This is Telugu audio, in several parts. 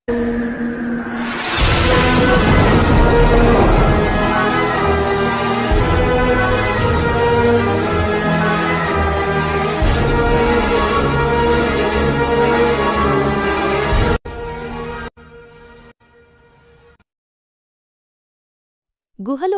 గుహలో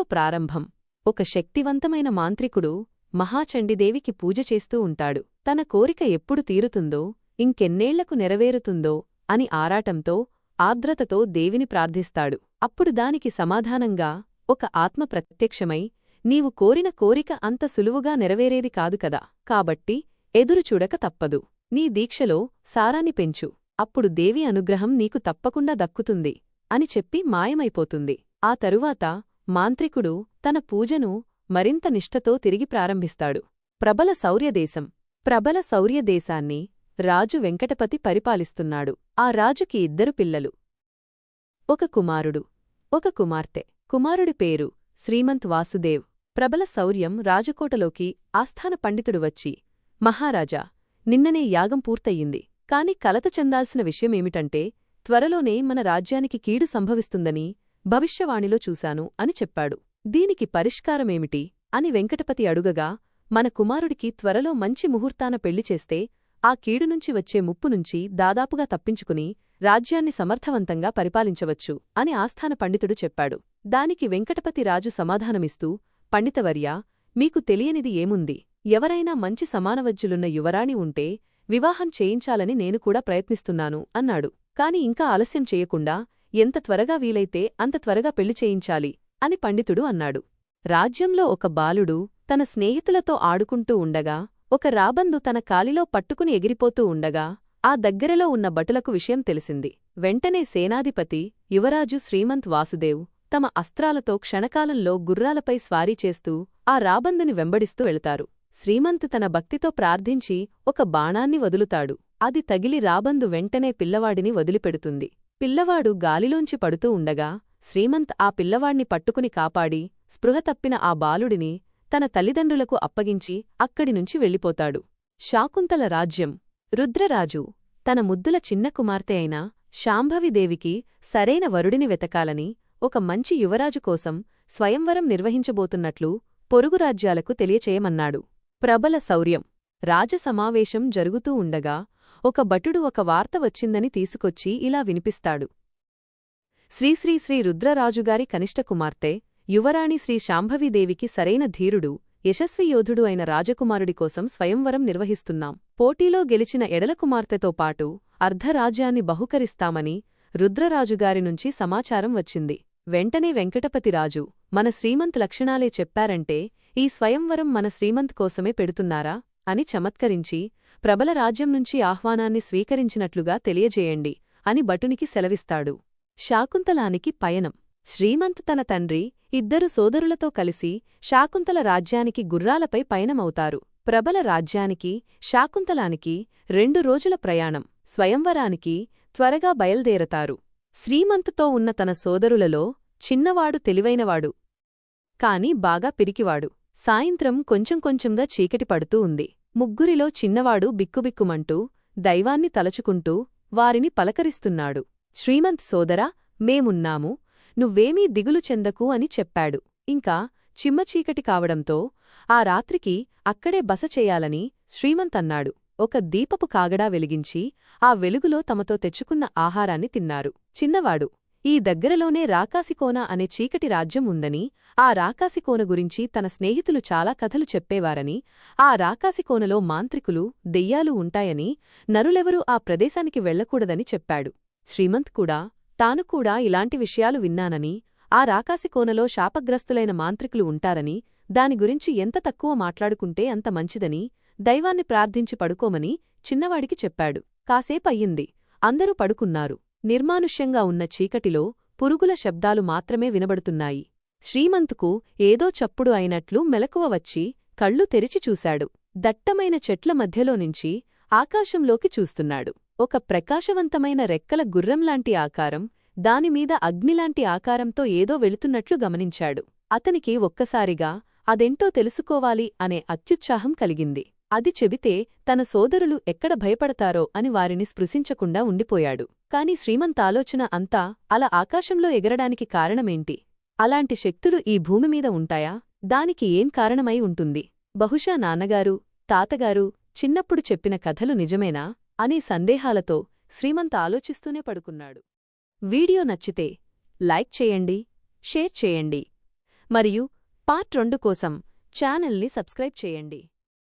ప్రారంభం. ఒక శక్తివంతమైన మాంత్రికుడు మహాచండిదేవికి పూజ చేస్తూ ఉంటాడు. తన కోరిక ఎప్పుడు తీరుతుందో, ఇంకెన్నేళ్లకు నెరవేరుతుందో అని ఆరాటంతో, ఆర్ద్రతతో దేవిని ప్రార్థిస్తాడు. అప్పుడు దానికి సమాధానంగా ఒక ఆత్మ ప్రత్యక్షమై, నీవు కోరిన కోరిక అంత సులువుగా నెరవేరేది కాదు కదా, కాబట్టి ఎదురుచూడక తప్పదు. నీ దీక్షలో సారాన్ని పెంచు, అప్పుడు దేవి అనుగ్రహం నీకు తప్పకుండా దక్కుతుంది అని చెప్పి మాయమైపోతుంది. ఆ తరువాత మాంత్రికుడు తన పూజను మరింత నిష్ఠతో తిరిగి ప్రారంభిస్తాడు. ప్రబల శౌర్యదేశం. ప్రబల శౌర్యదేశాన్ని రాజు వెంకటపతి పరిపాలిస్తున్నాడు. ఆ రాజుకి 2 పిల్లలు, ఒక కుమారుడు, ఒక కుమార్తె. కుమారుడి పేరు శ్రీమంత్ వాసుదేవ్. ప్రబల శౌర్యం రాజకోటలోకి ఆస్థాన పండితుడు వచ్చి, మహారాజా, నిన్ననే యాగం పూర్తయింది. కాని కలత చెందాల్సిన విషయమేమిటంటే, త్వరలోనే మన రాజ్యానికి కీడు సంభవిస్తుందని భవిష్యవాణిలో చూశాను అని చెప్పాడు. దీనికి పరిష్కారమేమిటి అని వెంకటపతి అడుగగా, మన కుమారుడికి త్వరలో మంచి ముహూర్తాన పెళ్లి చేస్తే ఆ కీడునుంచి వచ్చే ముప్పునుంచి దాదాపుగా తప్పించుకుని రాజ్యాన్ని సమర్థవంతంగా పరిపాలించవచ్చు అని ఆస్థాన పండితుడు చెప్పాడు. దానికి వెంకటపతి రాజు సమాధానమిస్తూ, పండితవర్యా, మీకు తెలియనిది ఏముంది? ఎవరైనా మంచి సమానవజ్జులున్న యువరాణి ఉంటే వివాహం చేయించాలని నేను కూడా ప్రయత్నిస్తున్నాను అన్నాడు. కాని ఇంకా ఆలస్యం చేయకుండా ఎంత త్వరగా వీలైతే అంత త్వరగా పెళ్లి చేయించాలి అని పండితుడు అన్నాడు. రాజ్యంలో ఒక బాలుడు తన స్నేహితులతో ఆడుకుంటూ ఉండగా ఒక రాబందు తన కాలిలో పట్టుకుని ఎగిరిపోతూ ఉండగా ఆ దగ్గరలో ఉన్న భటులకు విషయం తెలిసింది. వెంటనే సేనాధిపతి యువరాజు శ్రీమంత్ వాసుదేవ్ తమ అస్త్రాలతో క్షణకాలంలో గుర్రాలపై స్వారీ చేస్తూ ఆ రాబందుని వెంబడిస్తూ వెళతారు. శ్రీమంత్ తన భక్తితో ప్రార్థించి ఒక బాణాన్ని వదులుతాడు. అది తగిలి రాబందు వెంటనే పిల్లవాడిని వదిలిపెడుతుంది. పిల్లవాడు గాలిలోంచి పడుతూ ఉండగా శ్రీమంత్ ఆ పిల్లవాణ్ణి పట్టుకుని కాపాడి స్పృహ తప్పిన ఆ బాలుడిని తన తల్లిదండ్రులకు అప్పగించి అక్కడినుంచి వెళ్ళిపోతాడు. శాకుంతల రాజ్యం. రుద్రరాజు తన ముద్దుల చిన్న కుమార్తె అయిన శాంభవిదేవికి సరైన వరుడిని వెతకాలని ఒక మంచి యువరాజు కోసం స్వయంవరం నిర్వహించబోతున్నట్లు పొరుగురాజ్యాలకు తెలియచేయమన్నాడు. ప్రబల శౌర్యం. రాజసమావేశం జరుగుతూ ఉండగా ఒక భటుడు ఒక వార్త వచ్చిందని తీసుకొచ్చి ఇలా వినిపిస్తాడు. శ్రీ రుద్రరాజుగారి కనిష్ట కుమార్తె యువరాణి శ్రీ శాంభవీదేవికి సరైన ధీరుడు, యశస్వి యోధుడు అయిన రాజకుమారుడి కోసం స్వయంవరం నిర్వహిస్తున్నాం. పోటీలో గెలిచిన ఎడల కుమార్తెతో పాటు అర్ధరాజ్యాన్ని బహుకరిస్తామని రుద్రరాజుగారినుంచి సమాచారం వచ్చింది. వెంటనే వెంకటపతిరాజు, మన శ్రీమంత్ లక్షణాలే చెప్పారంటే ఈ స్వయంవరం మన శ్రీమంత్ కోసమే పెడుతున్నారా అని చమత్కరించి ప్రబల రాజ్యం నుంచి ఆహ్వానాన్ని స్వీకరించినట్లుగా తెలియజేయండి అని భటునికి సెలవిస్తాడు. శాకుంతలానికి పయనం. శ్రీమంత్ తన తండ్రి 2 సోదరులతో కలిసి శాకుంతల రాజ్యానికి గుర్రాలపై పయనమవుతారు. ప్రబల రాజ్యానికి శాకుంతలానికి 2 రోజుల ప్రయాణం. స్వయంవరానికి త్వరగా బయల్దేరతారు. శ్రీమంత్తో ఉన్న తన సోదరులలో చిన్నవాడు తెలివైనవాడు, కాని బాగా పిరికివాడు. సాయంత్రం కొంచెం కొంచెంగా చీకటి పడుతూ ఉంది. ముగ్గురిలో చిన్నవాడు బిక్కుబిక్కుమంటూ దైవాన్ని తలచుకుంటూ వారిని పలకరిస్తున్నాడు. శ్రీమంత్ సోదరా, మేమున్నాము, నువ్వేమీ దిగులు చెందకు అని చెప్పాడు. ఇంకా చిమ్మచీకటి కావడంతో ఆ రాత్రికి అక్కడే బస చేయాలని శ్రీమంత్ అన్నాడు. ఒక దీపపు కాగడా వెలిగించి ఆ వెలుగులో తమతో తెచ్చుకున్న ఆహారాన్ని తిన్నారు. చిన్నవాడు, ఈ దగ్గరలోనే రాకాసికోన అనే చీకటి రాజ్యం ఉందని, ఆ రాకాసికోన గురించి తన స్నేహితులు చాలా కథలు చెప్పేవారని, ఆ రాకాసికోనలో మాంత్రికులు, దెయ్యాలు ఉంటాయని, నరులెవరూ ఆ ప్రదేశానికి వెళ్లకూడదని చెప్పాడు. శ్రీమంత్ కూడా తాను కూడా ఇలాంటి విషయాలు విన్నానని, ఆ రాకాసికోనలో శాపగ్రస్తులైన మాంత్రికులు ఉంటారని, దాని గురించి ఎంత తక్కువ మాట్లాడుకుంటే అంత మంచిదని, దైవాన్ని ప్రార్థించి పడుకోమని చిన్నవాడికి చెప్పాడు. కాసేపయ్యింది. అందరూ పడుకున్నారు. నిర్మానుష్యంగా ఉన్న చీకటిలో పురుగుల శబ్దాలు మాత్రమే వినబడుతున్నాయి. శ్రీమంత్కు ఏదో చప్పుడు అయినట్లు మెలకువ వచ్చి కళ్ళు తెరిచి చూశాడు. దట్టమైన చెట్ల మధ్యలోనుంచి ఆకాశంలోకి చూస్తున్నాడు. ఒక ప్రకాశవంతమైన రెక్కల గుర్రంలాంటి ఆకారం, దానిమీద అగ్నిలాంటి ఆకారంతో ఏదో వెళుతున్నట్లు గమనించాడు. అతనికి ఒక్కసారిగా అదెంటో తెలుసుకోవాలి అనే అత్యుత్సాహం కలిగింది. అది చెబితే తన సోదరులు ఎక్కడ భయపడతారో అని వారిని స్పృశించకుండా ఉండిపోయాడు. కాని శ్రీమంత్ ఆలోచన అంతా అలా ఆకాశంలో ఎగరడానికి కారణమేంటి? అలాంటి శక్తులు ఈ భూమిమీద ఉంటాయా? దానికి ఏం కారణమై ఉంటుంది? బహుశా నాన్నగారు, తాతగారు చిన్నప్పుడు చెప్పిన కథలు నిజమేనా అనే సందేహాలతో శ్రీమంత్ ఆలోచిస్తూనే పడుకున్నాడు. వీడియో నచ్చితే లైక్ చేయండి, షేర్ చేయండి మరియు పార్ట్ 2 కోసం ఛానల్ని సబ్స్క్రైబ్ చేయండి.